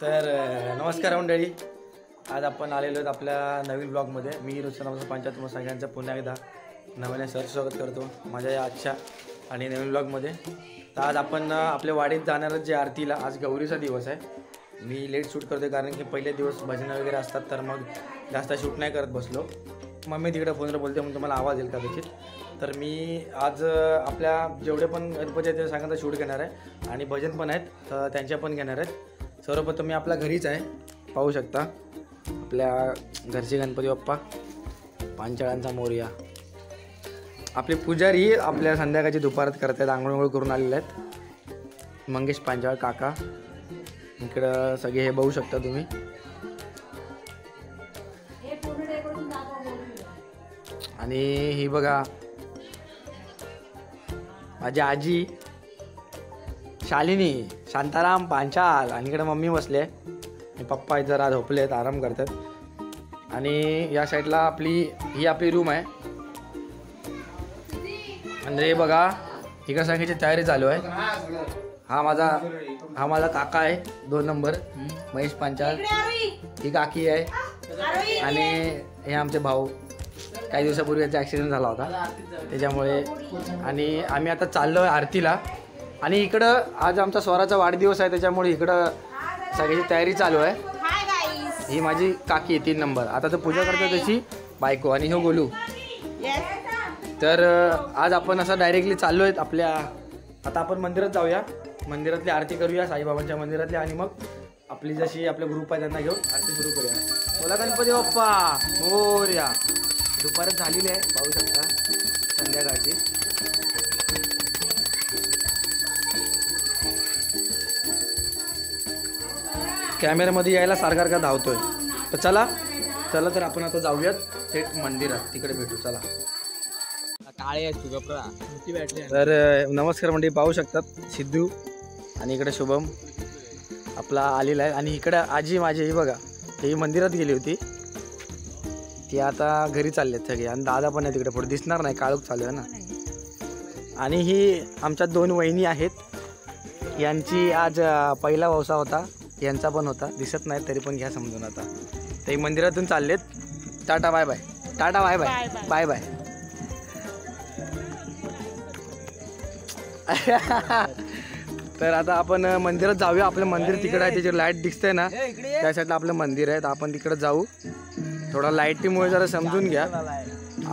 तर नमस्कार मंडळी, आज आपण आलेलो आहेत आपल्या नवीन ब्लॉगमध्ये. मी रुचनाचा पंचायत तुम्हाला सगळ्यांचं पुन्हा एकदा नव्याने स्वागत करतो माझ्या या आजच्या आणि नवीन ब्लॉगमध्ये. तर आज आपण आपल्या वाडीत जाणार जे आरतीला. आज गौरीचा दिवस आहे. मी लेट शूट करतो कारण की पहिले दिवस भजनं वगैरे असतात, तर मग जास्त शूट नाही करत बसलो. मम्मी तिकडे फोनवर बोलते म्हणून तुम्हाला आवाज येईल कदाचित. तर मी आज आपल्या जेवढे पण गणपती आहेत ते सगळ्यांचा शूट घेणार आहे आणि भजन पण आहेत तर त्यांच्या पण घेणार आहेत. सर्वप्रथम मी आपल्या घरीच आहे, पाहू शकता आपल्या घरचे गणपती बाप्पा पांचाळांचा मोरया. आपले पुजारी आपल्या संध्याकाळची दुपारात करत आहेत, आंघोळ करून आलेले आहेत. मंगेश पांचाळ काका इकडं सगळे हे बघू शकता तुम्ही. आणि ही बघा माझी आजी शालिनी शांताराम पांचाल. आणि इकडे मम्मी बसले आणि पप्पा जरा झोपले आहेत, आराम करतात. आणि या साईडला ही आपली रूम आहे. म्हणजे हे बघा इकडे सगळ्याची तयारी चालू आहे. हा माझा काका आहे 2 नंबर महेश पांचाल. ही काकी आहे आणि हे आमचे भाऊ. काही दिवसापूर्वी याचा ॲक्सिडेंट झाला होता त्याच्यामुळे. आणि आम्ही आता चाललो आहे आरतीला. आणि इकडं आज आमचा स्वराचा वाढदिवस आहे त्याच्यामुळे इकडं सगळ्याची तयारी चालू आहे. ही माझी काकी आहे 3 नंबर. आता तर पूजा करतो त्याची बायको आणि हो गोलू. तर आज आपण असं डायरेक्टली चाललो आहेत आपल्या. आता आपण मंदिरात जाऊया, मंदिरातली आरती करूया साईबाबांच्या मंदिरातली. आणि मग आपली जशी आपला ग्रुप आहे त्यांना घेऊन आरती सुरू करूया. बोला गणपती बाप्पा मोरया. दुपारच झालेली आहे, पाहू शकता संध्याकाळची. कॅमेऱ्यामध्ये यायला सारखा धावतोय. तर चला तर आपण आता जाऊयात थेट मंदिरात, तिकडे भेटू. चला. तर नमस्कार मंडळी, पाहू शकतात सिद्धू आणि इकडे शुभम आपला आलेला आहे. आणि इकडे आजी माझी ही बघा, ही मंदिरात गेली होती, ती आता घरी चालले आहेत सगळे. आणि दादा पण आहे तिकडे, पुढे दिसणार नाही, काळोख चालू आहे ना. आणि ही आमच्या 2 वहिनी आहेत. यांची आज पहिला वौसा होता, यांचा पण होता, दिसत नाही तरी पण घ्या समजून. आता ते मंदिरातून चाललेत. Tata bye bye. Tata bye bye bye bye. तर आता आपण मंदिरात जाऊया. आपलं मंदिर तिकडे आहे, त्याची लाईट दिसते ना त्या साईडला आपलं मंदिर आहे. तर आपण तिकडे जाऊ. थोडा लाईटीमुळे जरा समजून घ्या.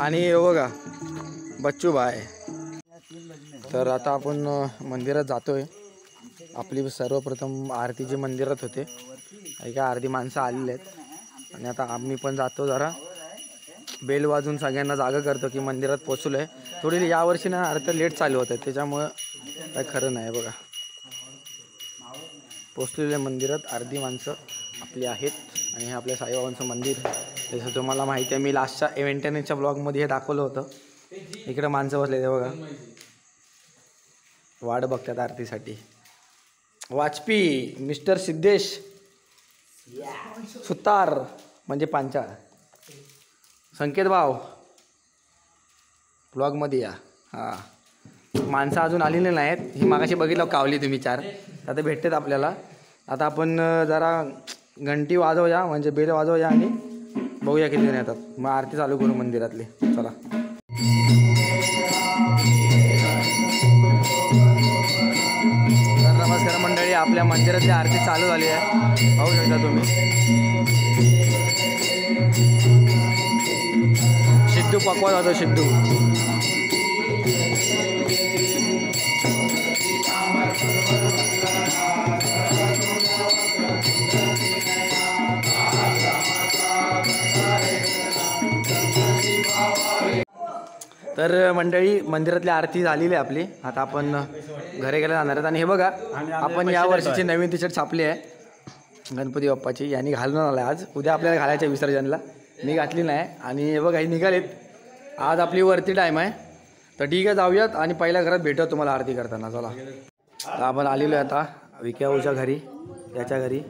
आणि बघा बच्चू भाई. तर आता आपण मंदिरात जातोय. आपली सर्वप्रथम आरतीची मंदिरात होते, काही अर्धी माणसं आलेली आहेत. आणि आता आम्ही पण जातो, जरा बेल वाजून सगळ्यांना जागा करतो की मंदिरात पोचलो आहे. थोडी यावर्षी ना आरती लेट चालू होत आहे त्याच्यामुळं काय खरं नाही. बघा पोचलेले मंदिरात अर्धी माणसं आपली आहेत. आणि हे आपल्या साईबाबांचं मंदिर जसं तुम्हाला माहिती आहे, मी लास्टच्या मेंटेनन्सच्या ब्लॉगमध्ये हे दाखवलं होतं. इकडे माणसं बसले ते बघा, वाट बघतात आरतीसाठी. वाजपी मिस्टर सिद्धेश सुतार म्हणजे पांचाळ. संकेत भाव ब्लॉगमध्ये या. हां, माणसं अजून आलेली नाहीत. ही मागाशी बघितलं कावली तुम्ही 4, आता भेटतात आपल्याला. आता आपण जरा घंटी वाजवूया, म्हणजे बेल वाजवूया आणि बघूया किती जण येतात. मग आरती चालू करू मंदिरातली. चला. नमस्कार मंडळी, आपल्या मंदिरातली आरती चालू झाली आहे, पाहू शकता तुम्ही. सिद्धू पकवा जातो. सिद्धू तर मंडळी मंदिरातली आरती झालेली आहे आपली. आता आपण घरी गेला जाणार आहेत. आणि हे बघा आपण या वर्षीची नवीन टी-शर्ट छापली आहे गणपती बाप्पाची. यांनी घालून आला आज. उद्या आपल्याला घालायच्या विसर्जनला. मी घातली नाही. आणि हे बघा हे निघालेत. आज आपली वरती टाईम आहे. तर ठीक आहे, जाऊयात आणि पहिल्या घरात भेटू तुम्हाला आरती करताना. चला. तर आपण आलेलो आहे आता विक्याऊच्या घरी, याच्या घरी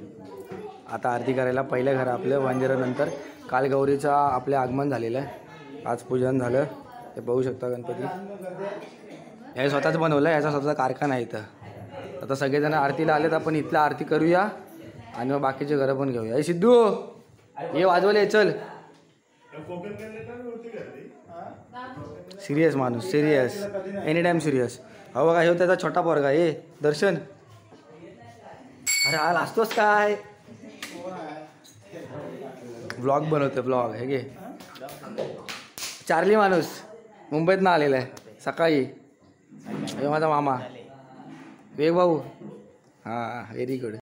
आता आरती करायला. पहिल्या घर आपलं मंदिरानंतर. काल गौरीचं आपलं आगमन झालेलं आहे, आज पूजन झालं. ते बघू शकता गणपती. हे स्वतःच बनवलं, याचा स्वतःचा कारखाना आहे इथं. आता सगळेजण आरतीला आलेत, आपण इथला आरती करूया आणि मग बाकीचे घरं पण घेऊया. ए सिद्धू हे वाजवले चल. सिरियस माणूस, सिरियस, एनी टाइम सिरियस. हो बघा हे त्याचा छोटा पोरगा ए दर्शन. अरे हा लाजतोस काय? व्लॉग बनवतो व्लॉग. हे घे चार्ली माणूस मुंबईत ना आलेला आहे सकाळी. हे माझा मामा वेग भाऊ. हां व्हेरी गुड.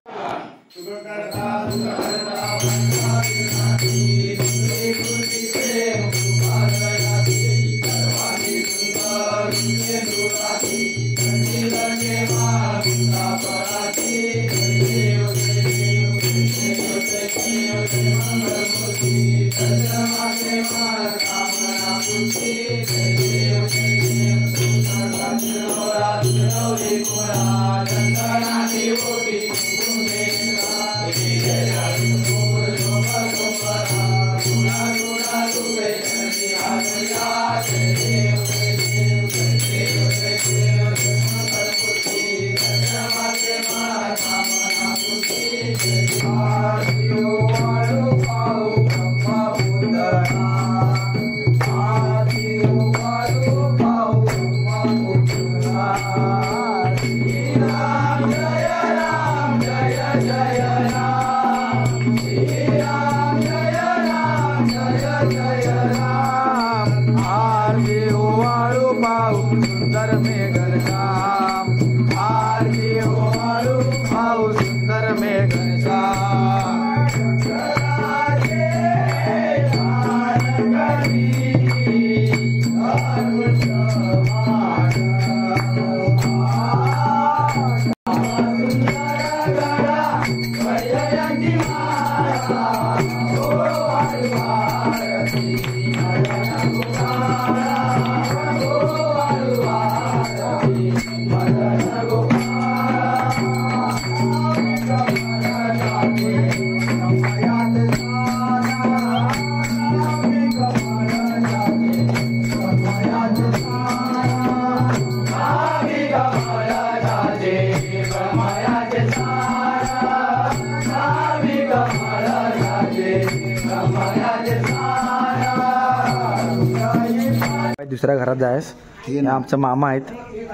दुसऱ्या घरात जायस. हे आमचा मामा आहेत.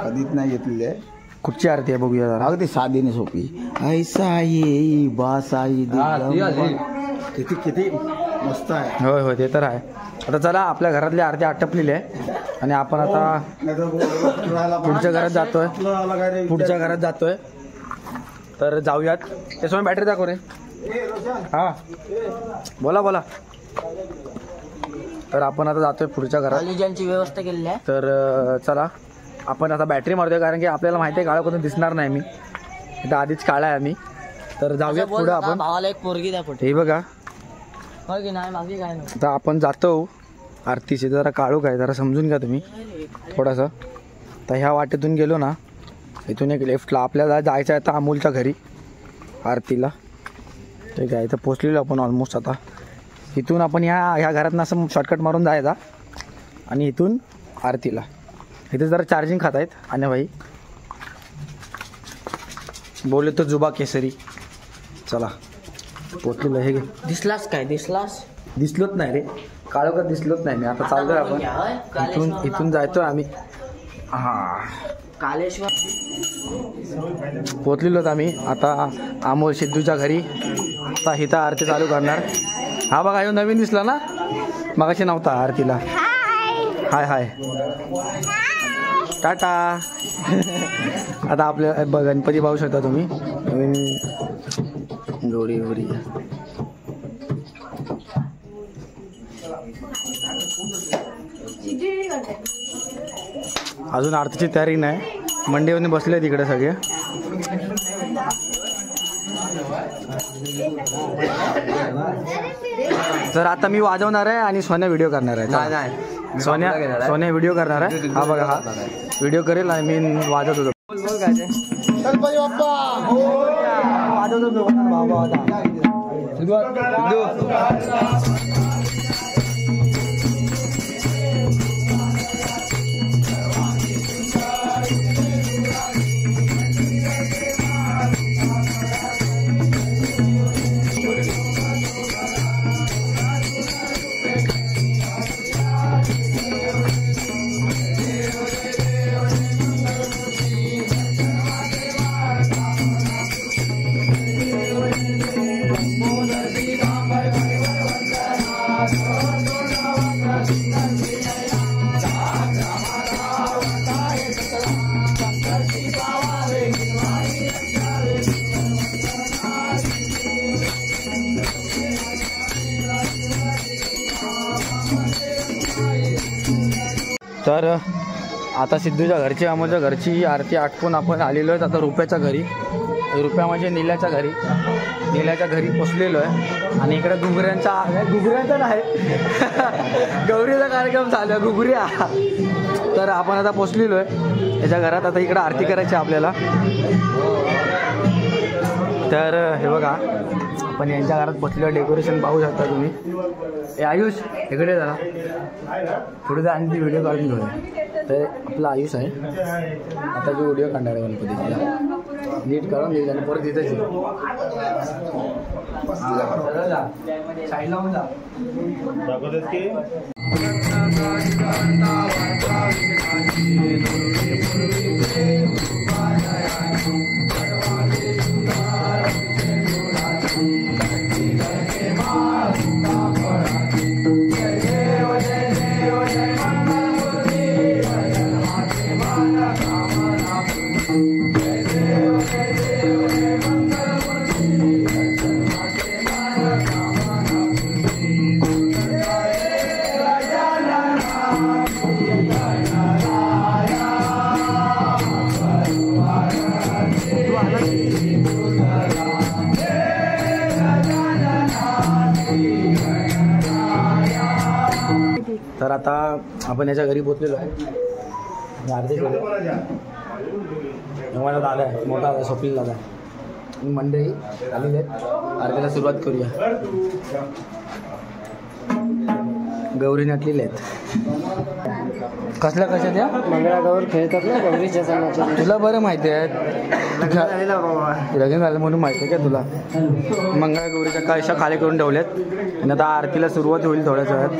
कधीच नाही घेतलेले. कुठची आरती आहे बघूया जरा. अगदी साधी आणि सोपी. ऐसा ये बासाई किती किती मस्त आहे. होय होय ते तर आहे. आता चला आपल्या घरातली आरती आटपलेली आहे आणि आपण आता पुढच्या घरात जातोय. पुढच्या घरात जातोय तर जाऊयात. त्यासमोर बॅटरी दाखव रे. हां बोला बोला. तर आपण आता जातोय पुढच्या घरात. कॉलेजांची व्यवस्था केलेली आहे. तर चला आपण आता बॅटरी मारतोय कारण की आपल्याला माहिती आहे काळं कधून दिसणार नाही. मी इथं आधीच काळा आहे आम्ही. तर जाऊयात पुढं आपण. भावाला एक पोरगी द्या पुढे. हे बघा हो की नाही बाकी काय नाही. आता आपण जातो आरतीचे. जरा काळोख आहे जरा समजून घ्या तुम्ही थोडंसं. तर ह्या वाटेतून गेलो ना इथून एक लेफ्टला आपल्याला जायचं आहे आता अमोलच्या घरी आरतीला. ठीक आहे इथं पोचलेलो आपण ऑलमोस्ट. आता इथून आपण ह्या घरातनं असं शॉर्टकट मारून जायचा आणि इथून आरतीला. इथे जरा चार्जिंग खात आहेत आणि भाई बोले तो जुबा केसरी. चला पोचलेलं. हे दिसलास काय? दिसलोच नाही रे काळोखात दिसलोच नाही मी. आता चालतोय आपण इथून जायचोय आम्ही. हां कालेश्वर पोचलेलोत आम्ही आता अमोल सिद्धूच्या घरी. आता इथं आरती चालू करणार. हा बघा ह्यो नवीन दिसला ना मगाशी नव्हता आरतीला. हाय हाय टाटा. आता आपल्या गणपती पाहू शकता तुम्ही नवीन जोडी वगैरे. अजून आरतीची तयारी नाही. मंडीवरने बसले तिकडे सगळे. तर आता मी वाजवणार आहे आणि सोन्या व्हिडिओ करणार आहे. सोन्या व्हिडिओ करणार आहे. हा बघा हा व्हिडिओ करेल आणि मी वाजवत होतो. तर आता सिद्धूच्या घरची आमच्या घरची आरती आटपून आपण आलेलो आहेत आता रुप्याच्या घरी. रुप्या म्हणजे नील्याच्या घरी पोचलेलो आहे. आणि इकडे घुगऱ्यांचा नाही गौरीचा कार्यक्रम झाला घुगऱ्या. तर आपण आता पोचलेलो आहे याच्या घरात. आता इकडे आरती करायची आपल्याला. तर हे बघा आपण यांच्या घरात पोचलेलं डेकोरेशन पाहू शकता तुम्ही. हे आयुष इकडे जरा थोडं आणि ती व्हिडिओ काढून घेऊया. तर आपला आयुष आहे आता जो व्हिडिओ काढणार आहे गणपतीचा नीट करून देईल आणि परत तिथेच साईड लावून जा. तर आता आपण याच्या घरी पोचलेलो आहे. आरती माझा दादा आहे मोठा दादा स्वप्नील दादा मंडळी आलेली आहेत. आरतीला सुरुवात करूया. गौरी नटलेले आहेत. कसल्या कशा त्या मंगळागौर खेळतात ना गौरीच्या सणाच्या. तुला बरं माहिती आहे लग्न झालं म्हणून माहिती आहे का तुला. मंगळागौरीच्या कशा खाली करून ठेवल्यात आणि आता आरतीला सुरुवात होईल थोड्याच वेळात.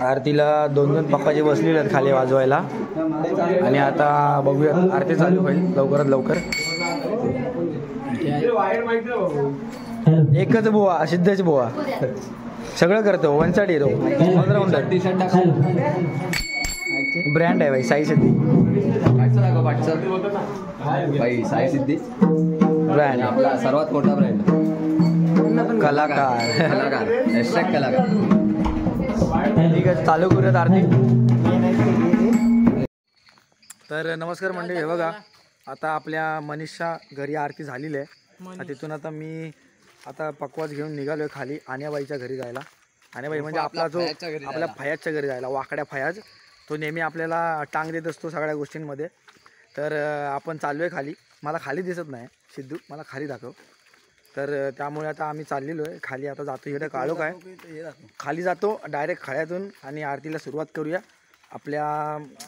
आरतीला दोन पप्पाजी बसलेले आहेत खाली वाजवायला. आणि आता बघूया आरती चालू होईल लवकरात लवकर. एकच बुवा सिद्धच बुवा सगळं करतो. वन साइड हिरो ब्रँड आहे भाई साई सिद्धी भाई साई सिद्धी ब्रँड आपला सर्वात मोठा ब्रँड. कलाकार कलाकार. ठीक आहे चालू करूयात आरती. तर नमस्कार मंडळी. हे बघा आता आपल्या मनीषा घरी आरती झालेली आहे. तिथून आता मी आता पकवाज घेऊन निघालो आहे खाली आण्याबाईच्या घरी जायला. आण्याबाई म्हणजे आपला जो आपल्या फयाजच्या घरी जायला वाकड्या फयाज तो नेहमी आपल्याला टांग देत असतो सगळ्या गोष्टींमध्ये. तर आपण चाललो आहे खाली. मला खाली दिसत नाही सिद्धू मला खाली दाखव. तर त्यामुळे आता आम्ही चाललेलो आहे खाली. आता जातो इकडे काळो काय खाली जातो डायरेक्ट खळ्यातून आणि आरतीला सुरुवात करूया आपल्या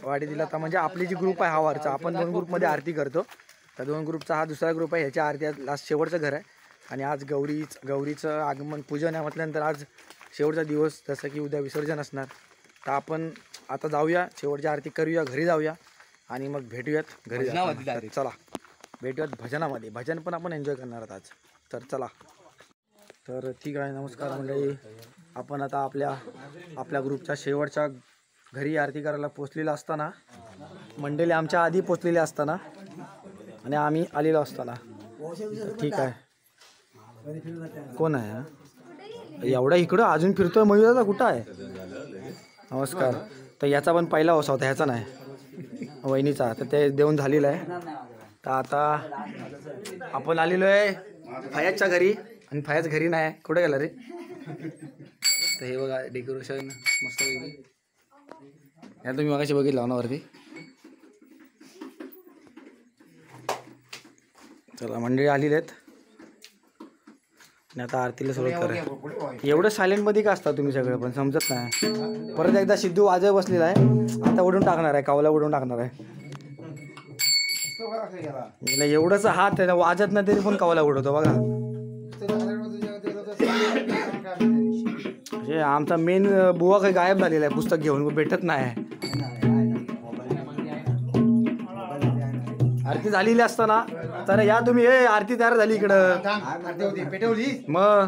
वाडीतील. आता म्हणजे आपली जी ग्रुप आहे हा वरचा आपण 2 ग्रुपमध्ये आरती करतो. त्या 2 ग्रुपचा हा दुसरा ग्रुप आहे. ह्याच्या आरती लास्ट शेवटचं घर आहे. आणि आज गौरीचं आगमन पूजन आहे म्हटल्यानंतर आज शेवटचा दिवस जसं की उद्या विसर्जन असणार. तर आपण आता जाऊया शेवटची आरती करूया घरी जाऊया आणि मग भेटूयात घरी. चला भेटूयात भजनामध्ये. भजन पण आपण एन्जॉय करणार आहोत आज. तर चला. तर ठीक आहे नमस्कार मंडळी. आपण आता आपल्या ग्रुपच्या शेवटच्या घरी आरती करायला पोचलेला असताना मंडळी आमच्या आधी पोचलेले असताना आणि आम्ही आलेलो असताना. ठीक आहे कोण आहे एवढा इकडं अजून फिरतोय मयूरचा कुठं आहे. नमस्कार. तर याचा पण पहिला वसा होता ह्याचा नाही वहिनीचा. तर ते देऊन झालेलं आहे. तर आता आपण आलेलो आहे फयाजच्या घरी आणि फयाज घरी नाही कुठे गेला रे. तर हे बघा डेकोरेशन मस्त वेगळी. या तुम्ही मगाशी बघितलं ना वरती. चला मंडळी आलेली आहेत आणि आता आरतीला सुरुवात करा. एवढं सायलेंटमध्ये का असता तुम्ही सगळं पण समजत नाही. परत एकदा सिद्धू वाजव बसलेला आहे. आता उडून टाकणार आहे कावला उडून टाकणार आहे. एवढंच हात आहे वाजत नाही तरी पण कावला उडवतो बघा. हे आमचा मेन बुवा काही गायब झालेला आहे पुस्तक घेऊन भेटत नाही. आरती झालेली असताना तर या तुम्ही हे आरती तयार झाली इकडं मग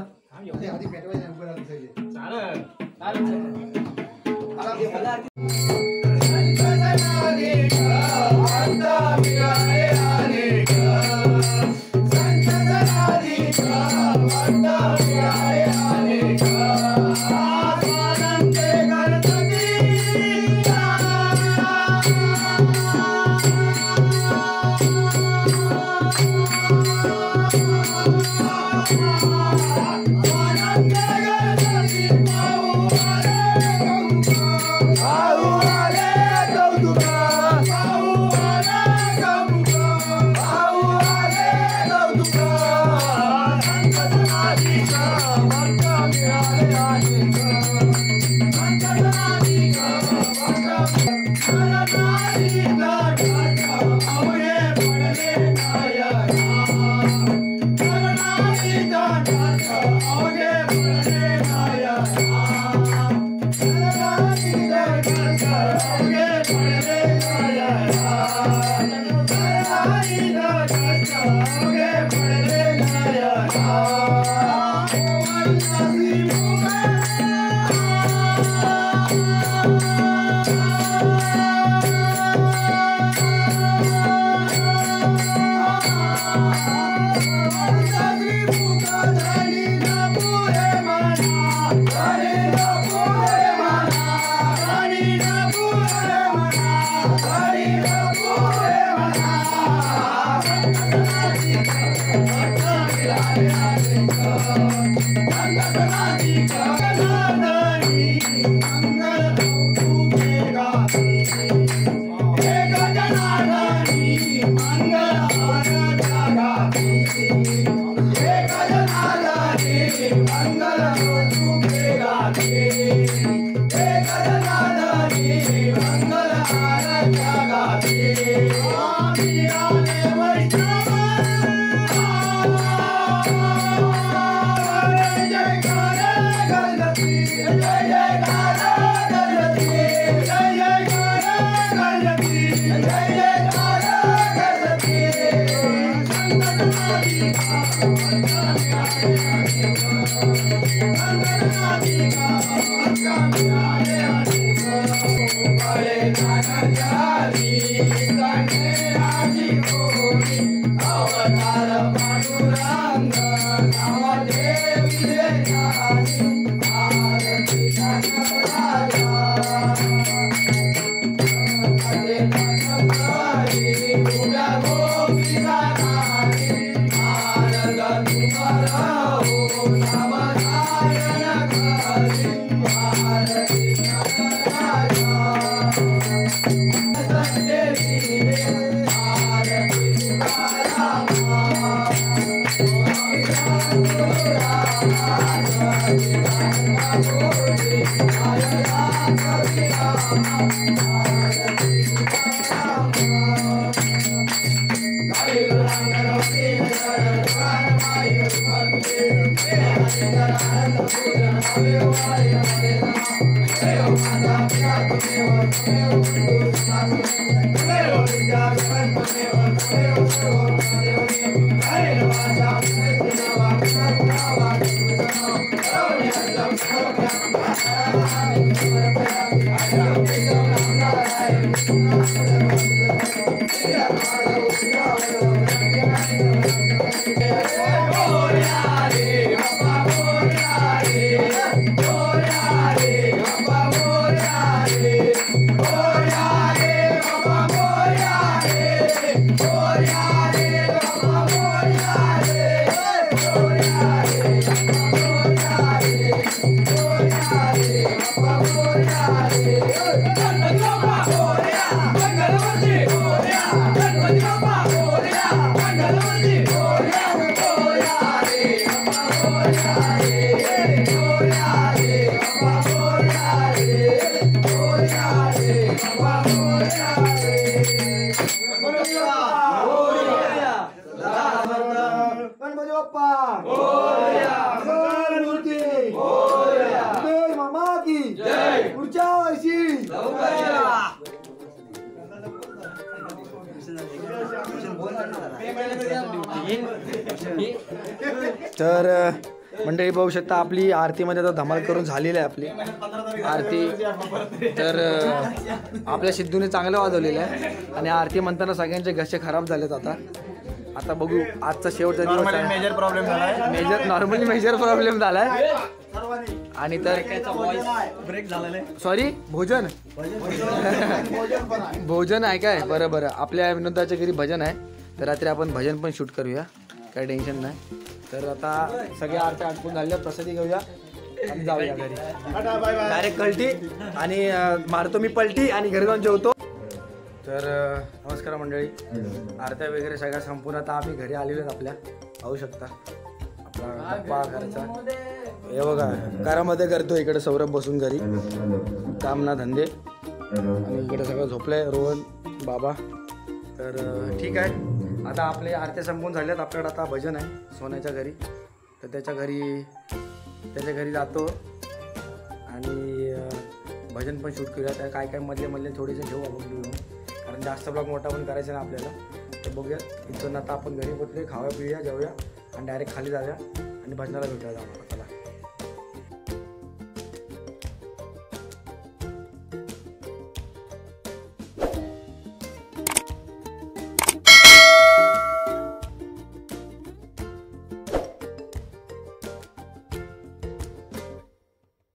तर मंडळी पाहू शकता आपली आरतीमध्ये आता धमाल करून झालेली आहे आपली आरती. तर आपल्या सिद्धूने चांगलं वाजवलेलं आहे आणि आरती म्हणताना सगळ्यांचे घसे खराब झालेत. आता बघू आजचा शेवटचा दिवस आहे. मेजर प्रॉब्लेम झालाय. नॉर्मली मेजर प्रॉब्लेम झालाय. आणि तर ब्रेक झालेला आहे. सॉरी भोजन भोजन आहे काय. बरं बरं आपल्या विनोदाच्या घरी भजन आहे तर रात्री आपण भजन पण शूट करूया, काही टेन्शन नाही. तर आता सगळ्या आरत्या आटपून झाल्या, प्रसादी घेऊया आणि जाऊया घरी. डायरेक्ट कल्टी आणि मारतो मी पलटी आणि घरी जाऊन जेवतो. तर नमस्कार मंडळी, आरत्या वगैरे सगळ्या संपूर्ण आता आम्ही घरी आलेलो आहेत. आपल्या पाहू शकता आपला गप्पा घरचा हे बघा घरामध्ये करतो. इकडे सौरभ बसून घरी काम ना धंदे आणि इकडे सगळं झोपलंय रोहन बाबा. तर ठीक आहे आता आपले आरत्या संपून झाल्यात. आपल्याकडे आता भजन आहे सोन्याच्या घरी, तर त्याच्या घरी जातो आणि भजन पण शूट करूया. तर काय काय मधले थोडेसे घेऊ आपण, कारण जास्त ब्लॉग मोठा पण करायचा ना आपल्याला. तर बघूया. इथून आता आपण घरी पोचले, खाऊया पिऊया जाऊया आणि डायरेक्ट खाली जाऊया आणि भजनाला भेटूया आम्हाला.